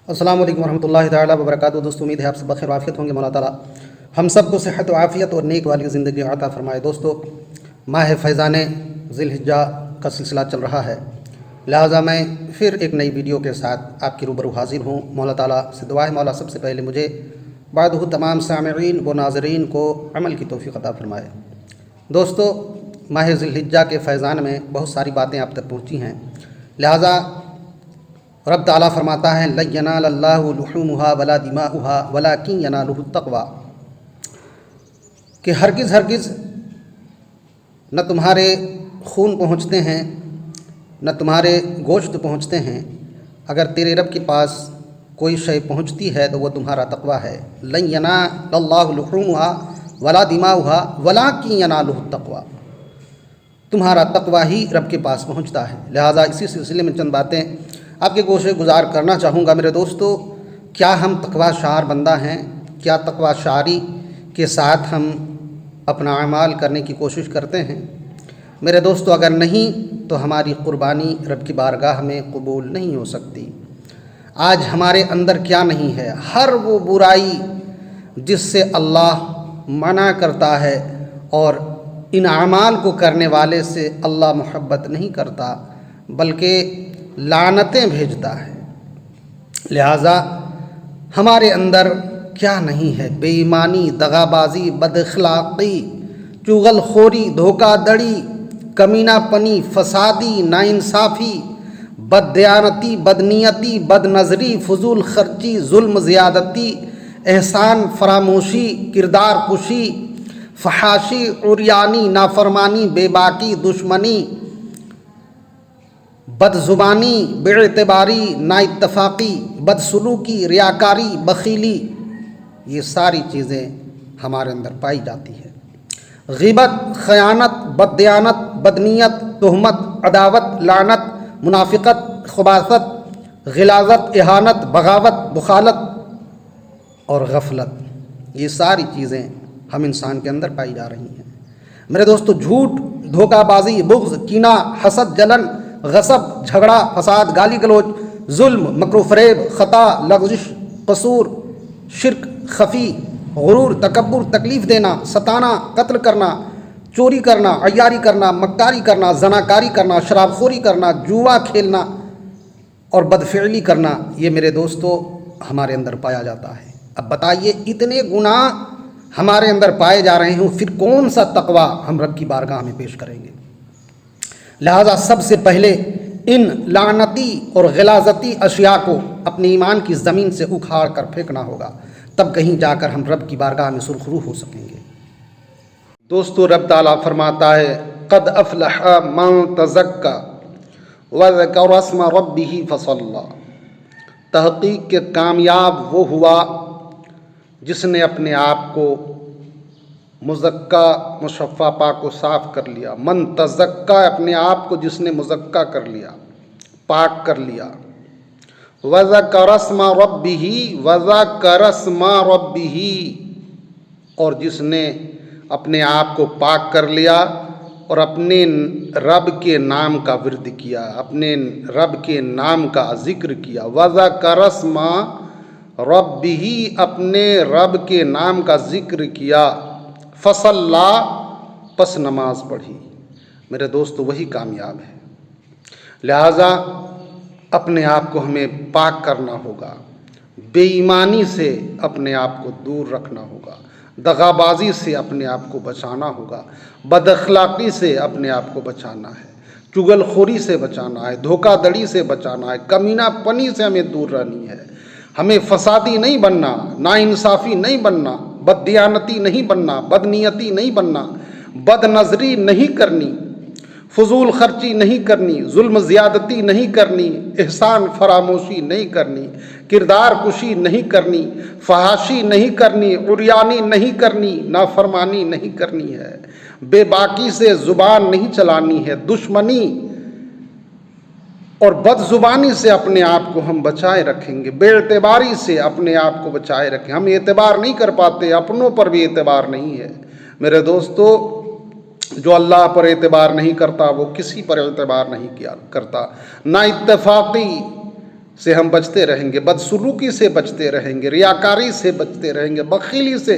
السلام علیکم ورحمۃ اللہ تعالیٰ وبرکاتہ۔ دوستو امید ہے آپ سب بخیر وعافیت ہوں گے۔ مولا تعالیٰ ہم سب کو صحت و عافیت اور نیک والی زندگی عطا فرمائے۔ دوستو ماہ فیضان ذی الحجہ کا سلسلہ چل رہا ہے، لہٰذا میں پھر ایک نئی ویڈیو کے ساتھ آپ کی روبرو حاضر ہوں۔ مولا تعالیٰ سے دعا ہے مولا سب سے پہلے مجھے بعدہ تمام سامعین و ناظرین کو عمل کی توفیق عطا فرمائے۔ دوستو ماہ ذی الحجہ کے فیضان میں بہت ساری باتیں آپ تک پہنچی ہیں، لہٰذا رب تعالیٰ فرماتا ہے لَن يَنَالَ اللَّهُ لُحُومُهَا وَلَا دِمَاؤُهَا وَلَكِنْ يَنَالُهُ التَّقْوَىٰ کہ ہرگز نہ تمہارے خون پہنچتے ہیں نہ تمہارے گوشت پہنچتے ہیں، اگر تیرے رب کے پاس کوئی شے پہنچتی ہے تو وہ تمہارا تقویٰ ہے۔ لَن يَنَالَ اللَّهُ لُحُومُهَا وَلَا دِمَاؤُهَا وَلَكِنْ يَنَالُهُ التَّقْوَىٰ تمہارا تقویٰ ہی رب کے پاس پہنچتا ہے۔ لہٰذا اسی سلسلے میں چند باتیں آپ کے گوشے گزار کرنا چاہوں گا۔ میرے دوستو، کیا ہم تقویٰ شعار بندہ ہیں؟ کیا تقویٰ شعاری کے ساتھ ہم اپنا اعمال کرنے کی کوشش کرتے ہیں؟ میرے دوستو، اگر نہیں تو ہماری قربانی رب کی بارگاہ میں قبول نہیں ہو سکتی۔ آج ہمارے اندر کیا نہیں ہے؟ ہر وہ برائی جس سے اللہ منع کرتا ہے، اور ان اعمال کو کرنے والے سے اللہ محبت نہیں کرتا بلکہ لعنتیں بھیجتا ہے۔ لہٰذا ہمارے اندر کیا نہیں ہے؟ بے ایمانی، دغابازی، بد اخلاقی، چغل خوری، دھوکہ دڑی، کمینہ پنی، فسادی، ناانصافی، بد دیانتی، بدنیتی، بد نظری، فضول خرچی، ظلم زیادتی، احسان فراموشی، کردار کشی، فحاشی، عریانی، نافرمانی، بے باکی، دشمنی، بد زبانی، بے اعتباری، نا اتفاقی، بد سلوکی، ریاکاری، بخیلی، یہ ساری چیزیں ہمارے اندر پائی جاتی ہے۔ غیبت، خیانت، بد دیانت، بدنیت، تہمت، عداوت، لعنت، منافقت، خباثت، غلاظت، اہانت، بغاوت، بخالت اور غفلت، یہ ساری چیزیں ہم انسان کے اندر پائی جا رہی ہیں۔ میرے دوستو، جھوٹ، دھوکہ بازی، بغض، کینہ، حسد، جلن، غصب، جھگڑا، فساد، گالی گلوچ، ظلم، مکر و فریب، خطا، لغزش، قصور، شرک خفی، غرور، تکبر، تکلیف دینا، ستانا، قتل کرنا، چوری کرنا، عیاری کرنا، مکاری کرنا، زناکاری کرنا، شراب خوری کرنا، جوا کھیلنا اور بدفعلی کرنا، یہ میرے دوستو ہمارے اندر پایا جاتا ہے۔ اب بتائیے، اتنے گناہ ہمارے اندر پائے جا رہے ہوں، پھر کون سا تقویٰ ہم رب کی بارگاہ میں پیش کریں گے؟ لہٰذا سب سے پہلے ان لعنتی اور غلاظتی اشیاء کو اپنے ایمان کی زمین سے اکھاڑ کر پھینکنا ہوگا، تب کہیں جا کر ہم رب کی بارگاہ میں سرخرو ہو سکیں گے۔ دوستو، رب تعالیٰ فرماتا ہے قد افلح من تزکا وذکر اسم ربہ فصلی، تحقیق کہ کامیاب وہ ہوا جس نے اپنے آپ کو مزکا، مصفا، پاک و صاف کر لیا۔ من تزکا، اپنے آپ کو جس نے مزکا کر لیا، پاک کر لیا۔ وذکر اسم ربہ، وذکر اسم ربہ، اور جس نے اپنے آپ کو پاک کر لیا اور اپنے رب کے نام کا ورد کیا، اپنے رب کے نام کا ذکر کیا۔ وذکر اسم ربہ، اپنے رب کے نام کا ذکر کیا۔ فصلی، پس نماز پڑھی۔ میرے دوستو، وہی کامیاب ہے۔ لہٰذا اپنے آپ کو ہمیں پاک کرنا ہوگا، بے ایمانی سے اپنے آپ کو دور رکھنا ہوگا، دغابازی سے اپنے آپ کو بچانا ہوگا، بد اخلاقی سے اپنے آپ کو بچانا ہے، چغل خوری سے بچانا ہے، دھوکہ دڑی سے بچانا ہے، کمینہ پنی سے ہمیں دور رہنی ہے۔ ہمیں فسادی نہیں بننا، ناانصافی نہیں بننا، بد دیانتی نہیں بننا، بد نیتی نہیں بننا، بد نظری نہیں کرنی، فضول خرچی نہیں کرنی، ظلم زیادتی نہیں کرنی، احسان فراموشی نہیں کرنی، کردار کشی نہیں کرنی، فحاشی نہیں کرنی، عریانی نہیں کرنی، نافرمانی نہیں کرنی ہے، بے باکی سے زبان نہیں چلانی ہے، دشمنی اور بد زبانی سے اپنے آپ کو ہم بچائے رکھیں گے، بے اعتباری سے اپنے آپ کو بچائے رکھیں۔ ہم اعتبار نہیں کر پاتے، اپنوں پر بھی اعتبار نہیں ہے۔ میرے دوستو، جو اللہ پر اعتبار نہیں کرتا وہ کسی پر اعتبار نہیں کرتا۔ نا اتفاقی، سے ہم بچتے رہیں گے، بدسلوکی سے بچتے رہیں گے، ریاکاری سے بچتے رہیں گے، بخیلی سے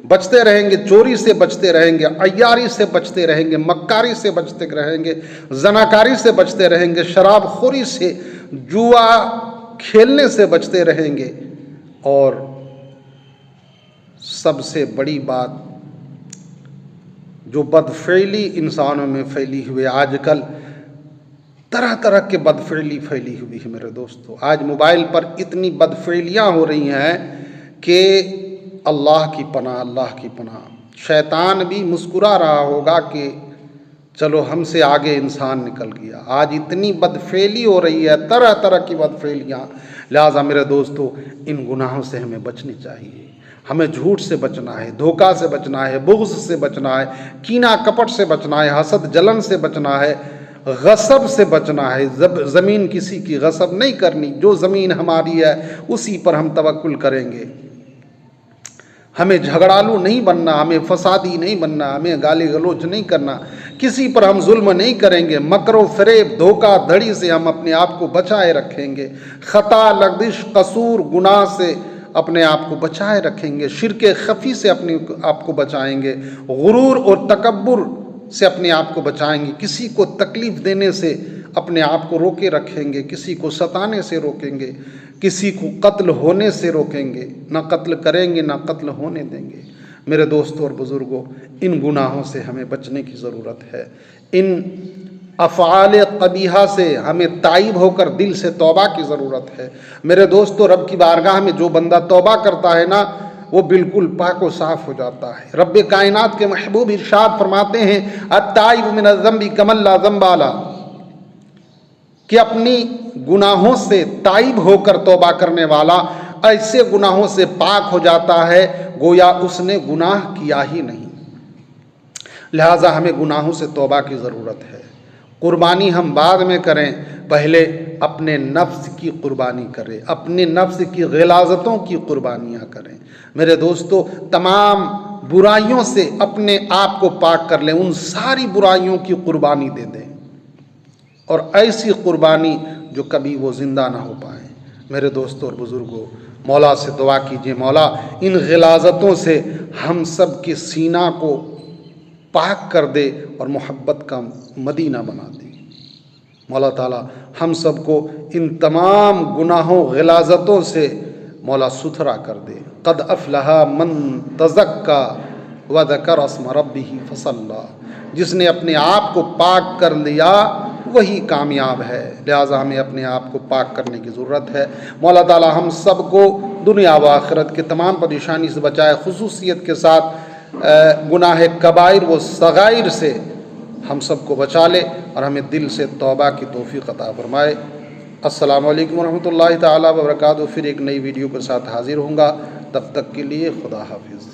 بچتے رہیں گے، چوری سے بچتے رہیں گے، عیاری سے بچتے رہیں گے، مکاری سے بچتے رہیں گے، زناکاری سے بچتے رہیں گے، شراب خوری سے، جوا کھیلنے سے بچتے رہیں گے، اور سب سے بڑی بات جو بدفعلی انسانوں میں پھیلی ہوئی آج کل، طرح طرح کے بدفعلی پھیلی ہوئی ہے میرے دوستو۔ آج موبائل پر اتنی بدفعلیاں ہو رہی ہیں کہ اللہ کی پناہ، اللہ کی پناہ۔ شیطان بھی مسکرا رہا ہوگا کہ چلو ہم سے آگے انسان نکل گیا۔ آج اتنی بدفعلی ہو رہی ہے، طرح طرح کی بدفعلیاں، لہٰذا میرے دوستو ان گناہوں سے ہمیں بچنی چاہیے۔ ہمیں جھوٹ سے بچنا ہے، دھوکہ سے بچنا ہے، بغض سے بچنا ہے، کینہ کپٹ سے بچنا ہے، حسد جلن سے بچنا ہے، غصب سے بچنا ہے۔ زمین کسی کی غصب نہیں کرنی، جو زمین ہماری ہے اسی پر ہم توکل کریں گے۔ ہمیں جھگڑالو نہیں بننا، ہمیں فسادی نہیں بننا، ہمیں گالی گلوچ نہیں کرنا، کسی پر ہم ظلم نہیں کریں گے، مکر و فریب دھوکہ دھڑی سے ہم اپنے آپ کو بچائے رکھیں گے، خطا لغزش قصور گناہ سے اپنے آپ کو بچائے رکھیں گے، شرک خفی سے اپنے آپ کو بچائیں گے، غرور اور تکبر سے اپنے آپ کو بچائیں گے، کسی کو تکلیف دینے سے اپنے آپ کو روکے رکھیں گے، کسی کو ستانے سے روکیں گے، کسی کو قتل ہونے سے روکیں گے، نہ قتل کریں گے نہ قتل ہونے دیں گے۔ میرے دوستوں اور بزرگوں، ان گناہوں سے ہمیں بچنے کی ضرورت ہے۔ ان افعال قبیحہ سے ہمیں تائب ہو کر دل سے توبہ کی ضرورت ہے۔ میرے دوستو، رب کی بارگاہ میں جو بندہ توبہ کرتا ہے نا، وہ بالکل پاک و صاف ہو جاتا ہے۔ رب کائنات کے محبوب ارشاد فرماتے ہیں التائب من الذنب کمن لا ذنب له، کہ اپنی گناہوں سے تائب ہو کر توبہ کرنے والا ایسے گناہوں سے پاک ہو جاتا ہے گویا اس نے گناہ کیا ہی نہیں۔ لہٰذا ہمیں گناہوں سے توبہ کی ضرورت ہے۔ قربانی ہم بعد میں کریں، پہلے اپنے نفس کی قربانی کریں، اپنے نفس کی غلاظتوں کی قربانیاں کریں۔ میرے دوستو، تمام برائیوں سے اپنے آپ کو پاک کر لیں، ان ساری برائیوں کی قربانی دے دیں، اور ایسی قربانی جو کبھی وہ زندہ نہ ہو پائیں۔ میرے دوستو اور بزرگوں، مولا سے دعا کیجئے، مولا ان غلاظتوں سے ہم سب کے سینہ کو پاک کر دے اور محبت کا مدینہ بنا دے۔ مولا تعالیٰ ہم سب کو ان تمام گناہوں غلاظتوں سے مولا ستھرا کر دے۔ قد افلح من تزکا وذکر اسم ربہ فصلی، جس نے اپنے آپ کو پاک کر لیا وہی کامیاب ہے۔ لہٰذا ہمیں اپنے آپ کو پاک کرنے کی ضرورت ہے۔ مولا تعالیٰ ہم سب کو دنیا و آخرت کے تمام پریشانی سے بچائے، خصوصیت کے ساتھ گناہ کبائر و صغائر سے ہم سب کو بچا لے، اور ہمیں دل سے توبہ کی توفیق عطا فرمائے۔ السلام علیکم ورحمۃ اللہ تعالیٰ وبرکاتہ۔ پھر ایک نئی ویڈیو کے ساتھ حاضر ہوں گا، تب تک کے لیے خدا حافظ۔